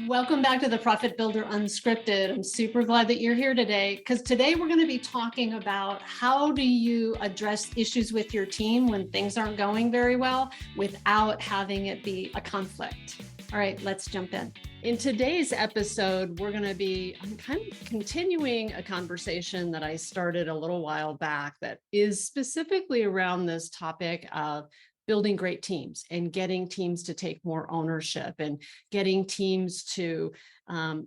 Welcome back to the Profit Builder Unscripted. I'm super glad that you're here today because today we're going to be talking about how do you address issues with your team when things aren't going very well without having it be a conflict. All right, let's jump in. In today's episode, I'm kind of continuing a conversation that I started a little while back that is specifically around this topic of building great teams and getting teams to take more ownership and getting teams to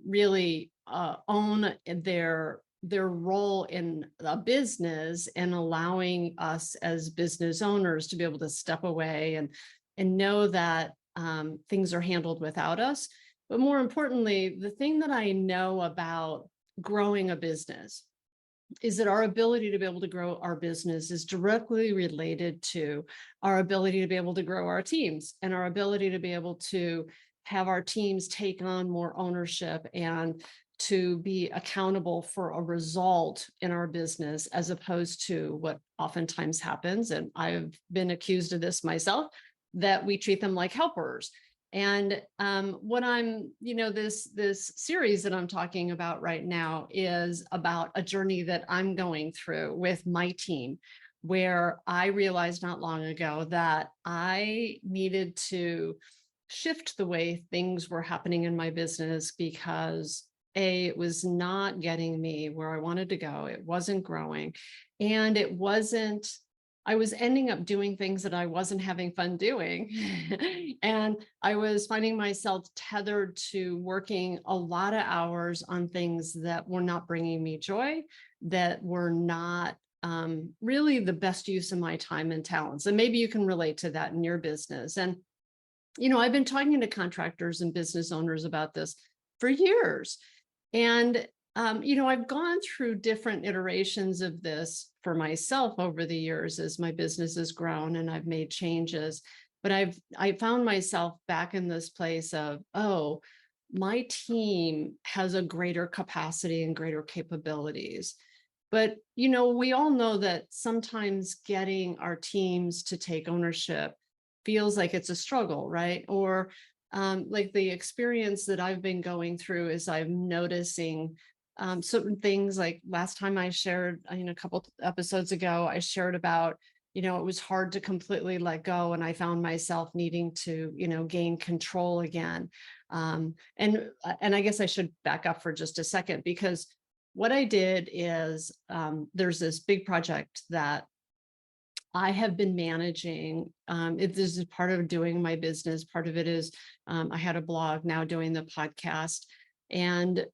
really own their role in a business and allowing us as business owners to be able to step away and know that things are handled without us. But more importantly, the thing that I know about growing a business is that our ability to be able to grow our business is directly related to our ability to be able to grow our teams and our ability to be able to have our teams take on more ownership and to be accountable for a result in our business, as opposed to what oftentimes happens. And I've been accused of this myself, that we treat them like helpers. And what this series that I'm talking about right now is about a journey that I'm going through with my team, where I realized not long ago that I needed to shift the way things were happening in my business because it was not getting me where I wanted to go. It wasn't growing, and I was ending up doing things that I wasn't having fun doing. And I was finding myself tethered to working a lot of hours on things that were not bringing me joy, that were not really the best use of my time and talents. And maybe you can relate to that in your business. And, I've been talking to contractors and business owners about this for years. And I've gone through different iterations of this for myself over the years as my business has grown and I've made changes. But I found myself back in this place of, oh, my team has a greater capacity and greater capabilities. But, we all know that sometimes getting our teams to take ownership feels like it's a struggle, right? Or like the experience that I've been going through is I'm noticing certain things. Like last time I shared, a couple episodes ago, I shared about, it was hard to completely let go. And I found myself needing to, gain control again. And I guess I should back up for just a second, because what I did is there's this big project that I have been managing. This is part of doing my business. Part of it is I had a blog, now doing the podcast. And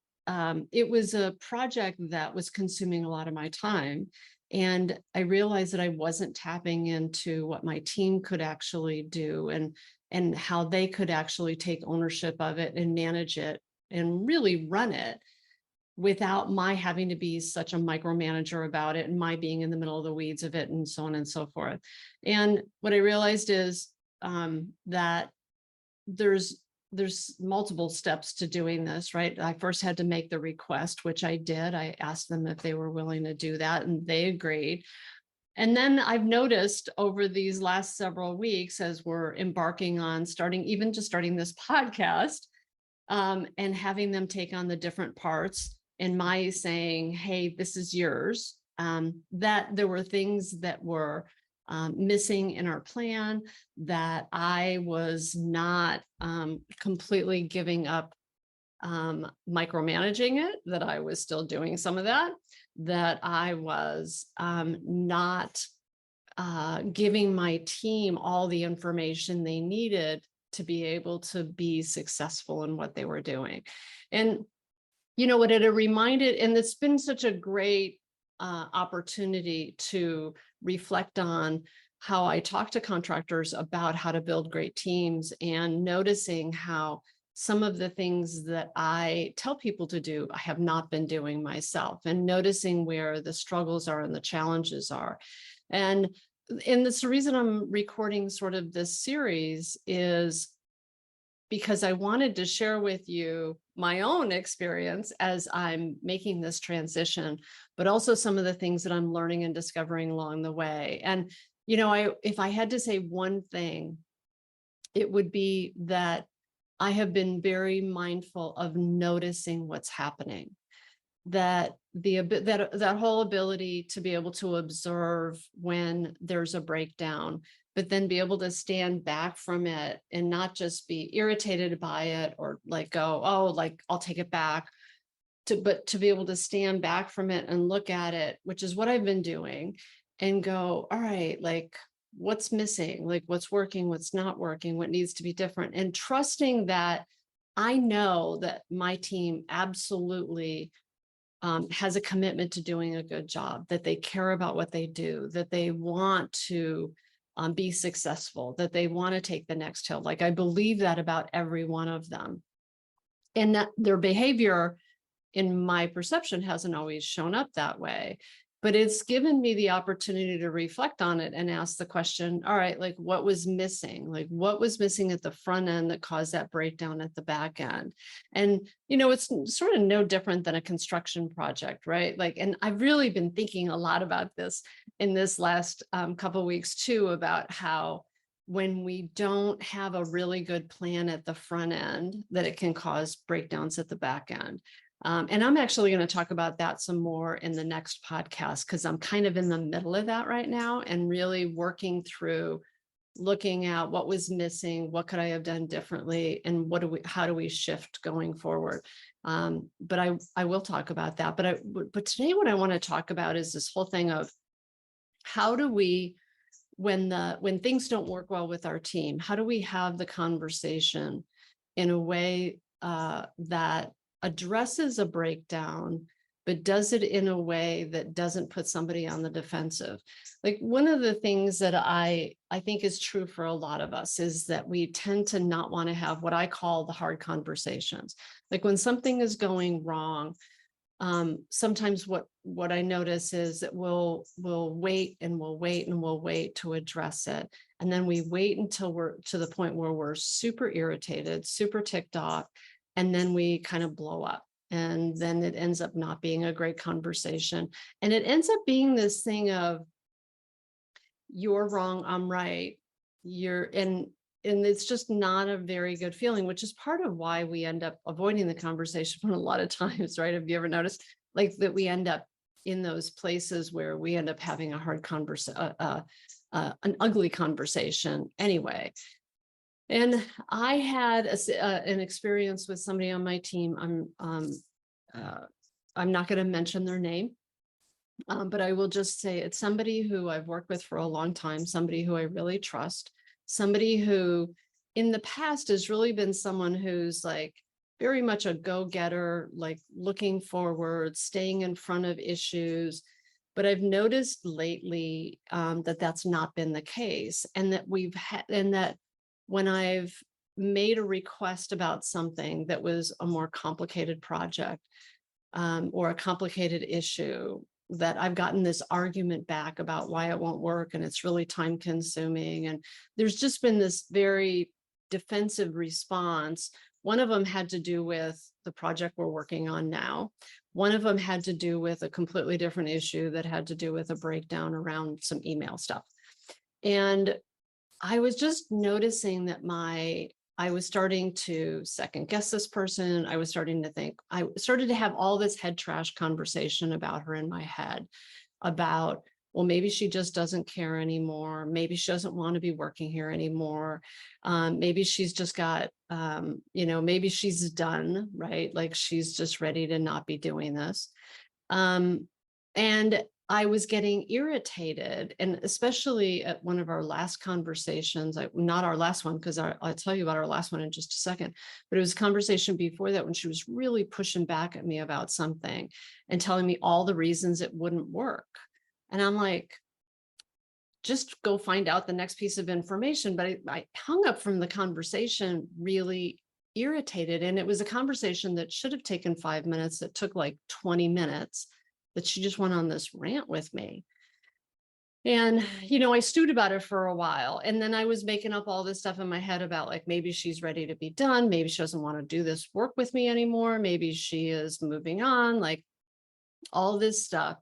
it was a project that was consuming a lot of my time. And I realized that I wasn't tapping into what my team could actually do and how they could actually take ownership of it and manage it and really run it without my having to be such a micromanager about it and my being in the middle of the weeds of it and so on and so forth. And what I realized is that there's multiple steps to doing this, right? I first had to make the request, which I did. I asked them if they were willing to do that, and they agreed. And then I've noticed over these last several weeks, as we're embarking on starting this podcast, and having them take on the different parts, and my saying, hey, this is yours, that there were things that were missing in our plan, that I was not completely giving up micromanaging it, that I was still doing some of that I was not giving my team all the information they needed to be able to be successful in what they were doing. And what it reminded, and it's been such a great opportunity to reflect on how I talk to contractors about how to build great teams, and noticing how some of the things that I tell people to do, I have not been doing myself, and noticing where the struggles are and the challenges are. And this reason I'm recording sort of this series is because I wanted to share with you my own experience as I'm making this transition, but also some of the things that I'm learning and discovering along the way. And, if I had to say one thing, it would be that I have been very mindful of noticing what's happening. That that whole ability to be able to observe when there's a breakdown, but then be able to stand back from it and not just be irritated by it or like go, oh, like I'll take it back, but to be able to stand back from it and look at it, which is what I've been doing, and go, all right, like what's missing, like what's working, what's not working, what needs to be different, and trusting that I know that my team absolutely has a commitment to doing a good job, that they care about what they do, that they want to be successful, that they want to take the next hill. Like I believe that about every one of them. And that their behavior, in my perception, hasn't always shown up that way. But it's given me the opportunity to reflect on it and ask the question, all right, like what was missing? Like what was missing at the front end that caused that breakdown at the back end? And, it's sort of no different than a construction project, right? Like, and I've really been thinking a lot about this in this last couple of weeks too, about how when we don't have a really good plan at the front end, that it can cause breakdowns at the back end. And I'm actually going to talk about that some more in the next podcast, because I'm kind of in the middle of that right now and really working through looking at what was missing, what could I have done differently, and how do we shift going forward. But I will talk about that. But today what I want to talk about is this whole thing of how do we, when things don't work well with our team, how do we have the conversation in a way that addresses a breakdown, but does it in a way that doesn't put somebody on the defensive. Like one of the things that I think is true for a lot of us is that we tend to not want to have what I call the hard conversations. Like when something is going wrong, sometimes what I notice is that we'll wait and we'll wait and we'll wait to address it. And then we wait until we're to the point where we're super irritated, super ticked off, and then we kind of blow up. And then it ends up not being a great conversation. And it ends up being this thing of you're wrong, I'm right. And it's just not a very good feeling, which is part of why we end up avoiding the conversation a lot of times, right? Have you ever noticed like that we end up in those places where we end up having a hard conversation, an ugly conversation anyway. And I had an experience with somebody on my team. I'm not going to mention their name, but I will just say it's somebody who I've worked with for a long time, somebody who I really trust, somebody who in the past has really been someone who's like very much a go-getter, like looking forward, staying in front of issues. But I've noticed lately that that's not been the case, and that when I've made a request about something that was a more complicated project or a complicated issue, that I've gotten this argument back about why it won't work and it's really time consuming. And there's just been this very defensive response. One of them had to do with the project we're working on now. One of them had to do with a completely different issue that had to do with a breakdown around some email stuff. And I was just noticing that I was starting to second guess this person. I started to have all this head trash conversation about her in my head about, well, maybe she just doesn't care anymore. Maybe she doesn't want to be working here anymore. Maybe she's just got, maybe she's done, right? Like she's just ready to not be doing this. And I was getting irritated, and especially at one of our last conversations, not our last one, because I'll tell you about our last one in just a second, but it was a conversation before that when she was really pushing back at me about something and telling me all the reasons it wouldn't work. And I'm like, just go find out the next piece of information. But I hung up from the conversation really irritated. And it was a conversation that should have taken 5 minutes that took like 20 minutes. That she just went on this rant with me. And, I stewed about it for a while. And then I was making up all this stuff in my head about like, maybe she's ready to be done. Maybe she doesn't want to do this work with me anymore. Maybe she is moving on, like all this stuff.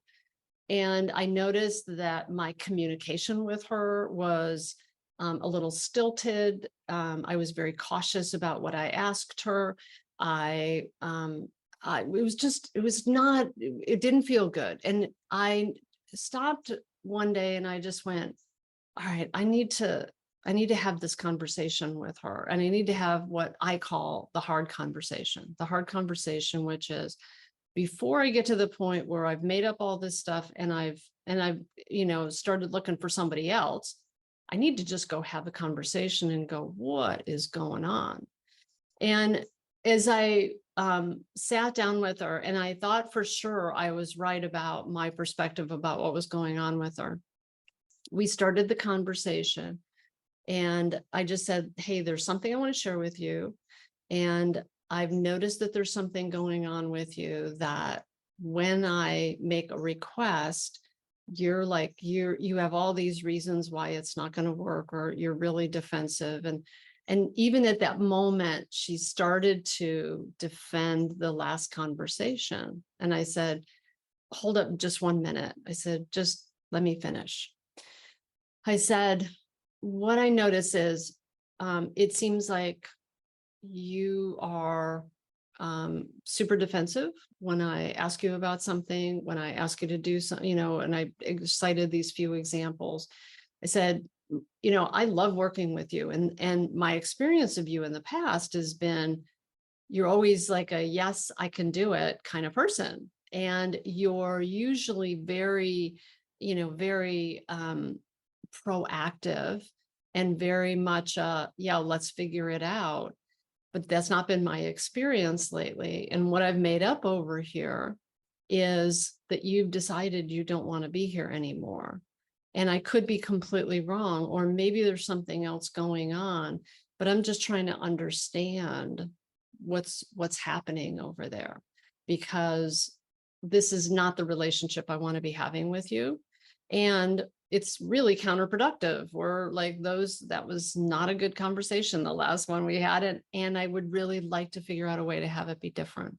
And I noticed that my communication with her was a little stilted. I was very cautious about what I asked her. It didn't feel good. And I stopped one day and I just went, all right, I need to have this conversation with her. And I need to have what I call the hard conversation, which is before I get to the point where I've made up all this stuff and I've started looking for somebody else, I need to just go have a conversation and go, what is going on? And as I sat down with her, and I thought for sure I was right about my perspective about what was going on with her, we started the conversation. And I just said, hey, there's something I want to share with you. And I've noticed that there's something going on with you that when I make a request, you're like, you have all these reasons why it's not going to work, or you're really defensive. And even at that moment, she started to defend the last conversation. And I said, hold up just 1 minute. I said, just let me finish. I said, what I notice is it seems like you are super defensive when I ask you about something, when I ask you to do something, and I cited these few examples. I said, I love working with you. And my experience of you in the past has been, you're always like a, yes, I can do it kind of person. And you're usually very, very proactive and very much, yeah, let's figure it out. But that's not been my experience lately. And what I've made up over here is that you've decided you don't want to be here anymore. And I could be completely wrong, or maybe there's something else going on, but I'm just trying to understand what's happening over there, because this is not the relationship I want to be having with you. And it's really counterproductive. We're like that was not a good conversation, the last one we had it. And I would really like to figure out a way to have it be different.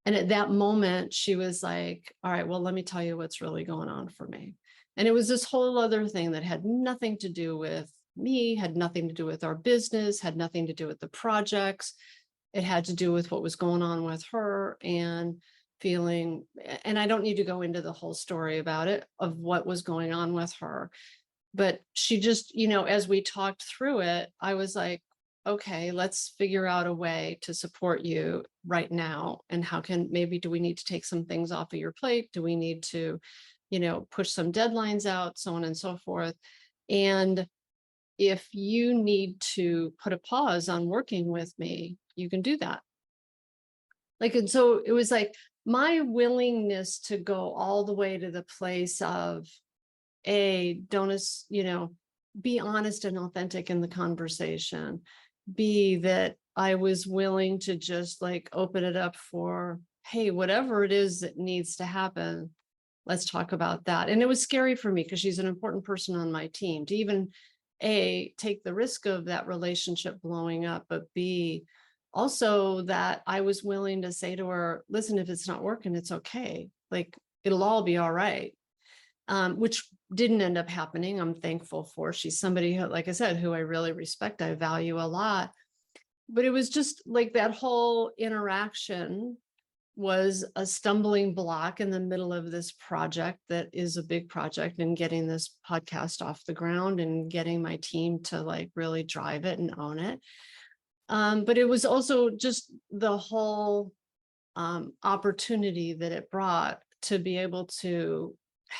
And at that moment, she was like, all right, well, let me tell you what's really going on for me. And it was this whole other thing that had nothing to do with me, had nothing to do with our business, had nothing to do with the projects. It had to do with what was going on with her and feeling, and I don't need to go into the whole story about it, of what was going on with her. But she just, as we talked through it, I was like, okay, let's figure out a way to support you right now. And do we need to take some things off of your plate? Do we need to, push some deadlines out, so on and so forth. And if you need to put a pause on working with me, you can do that. And so it was like my willingness to go all the way to the place of, be honest and authentic in the conversation. B, that I was willing to just open it up for, hey, whatever it is that needs to happen, let's talk about that. And it was scary for me because she's an important person on my team to even take the risk of that relationship blowing up, but B, also that I was willing to say to her, listen, if it's not working, it's okay. It'll all be all right. Which didn't end up happening. I'm thankful for. She's somebody who, like I said, who I really respect, I value a lot. But it was just that whole interaction was a stumbling block in the middle of this project that is a big project, and getting this podcast off the ground and getting my team to really drive it and own it. But it was also just the whole opportunity that it brought to be able to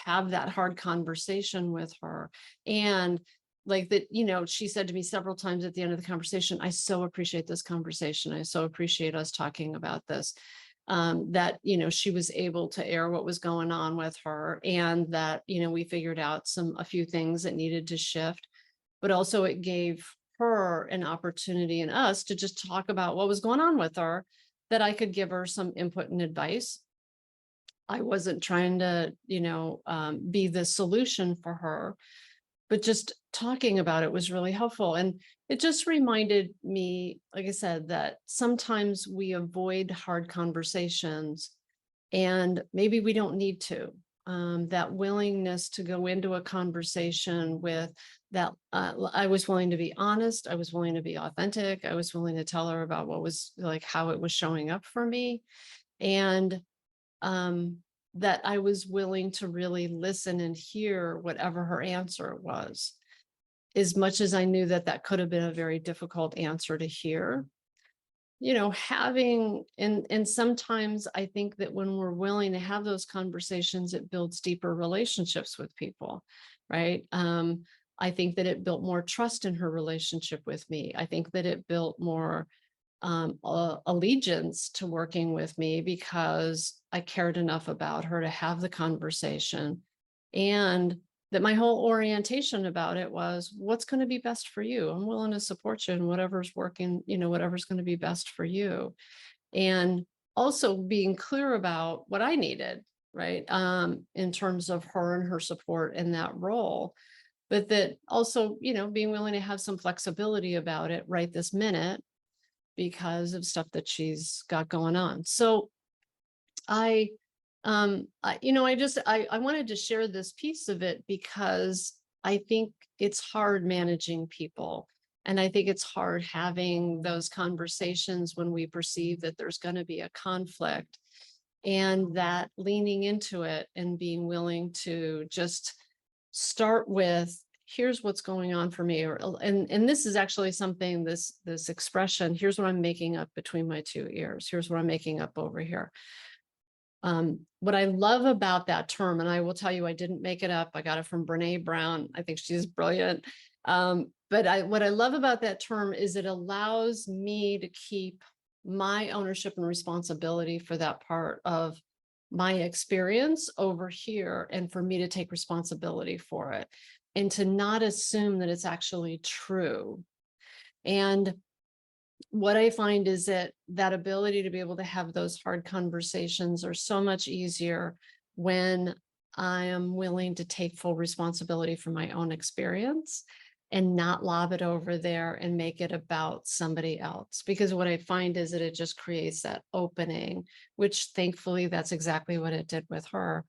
have that hard conversation with her. And she said to me several times at the end of the conversation, I so appreciate this conversation. I so appreciate us talking about this. That, she was able to air what was going on with her, and that, we figured out a few things that needed to shift, but also it gave her an opportunity and us to just talk about what was going on with her, that I could give her some input and advice. I wasn't trying to, be the solution for her, but just talking about it was really helpful. And it just reminded me, like I said, that sometimes we avoid hard conversations and maybe we don't need to. that willingness to go into a conversation with that. I was willing to be honest. I was willing to be authentic. I was willing to tell her about what was like, how it was showing up for me. And that I was willing to really listen and hear whatever her answer was, as much as I knew that that could have been a very difficult answer to hear. Having, and sometimes I think that when we're willing to have those conversations, it builds deeper relationships with people, right? I think that it built more trust in her relationship with me. I think that it built more allegiance to working with me because I cared enough about her to have the conversation. And that my whole orientation about it was, what's going to be best for you? I'm willing to support you in whatever's working, whatever's going to be best for you. And also being clear about what I needed, right? In terms of her and her support in that role. But that also, being willing to have some flexibility about it right this minute because of stuff that she's got going on. So I wanted to share this piece of it because I think it's hard managing people. And I think it's hard having those conversations when we perceive that there's going to be a conflict, and that leaning into it and being willing to just start with, here's what's going on for me. And this is actually something, this expression, here's what I'm making up between my two ears. Here's what I'm making up over here. What I love about that term, and I will tell you, I didn't make it up. I got it from Brene Brown. I think she's brilliant. What I love about that term is it allows me to keep my ownership and responsibility for that part of my experience over here, and for me to take responsibility for it, and to not assume that it's actually true. And what I find is that ability to be able to have those hard conversations are so much easier when I am willing to take full responsibility for my own experience and not lob it over there and make it about somebody else. Because what I find is that it just creates that opening, which thankfully that's exactly what it did with her.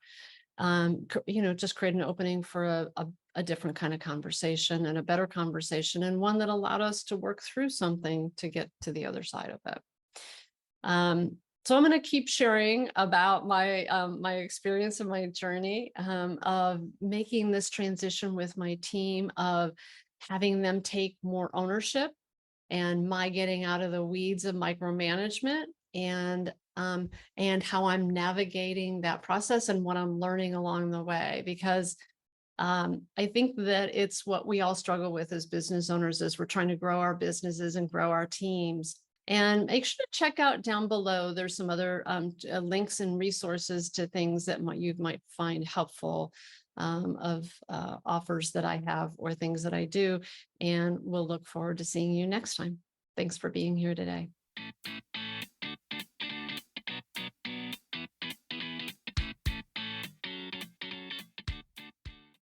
Just create an opening for a different kind of conversation, and a better conversation, and one that allowed us to work through something to get to the other side of it. So I'm going to keep sharing about my my experience and my journey of making this transition with my team, of having them take more ownership, and my getting out of the weeds of micromanagement, and how I'm navigating that process and what I'm learning along the way. Because I think that it's what we all struggle with as business owners, as we're trying to grow our businesses and grow our teams. And make sure to check out down below. There's some other links and resources to things that you might find helpful, of offers that I have or things that I do. And we'll look forward to seeing you next time. Thanks for being here today.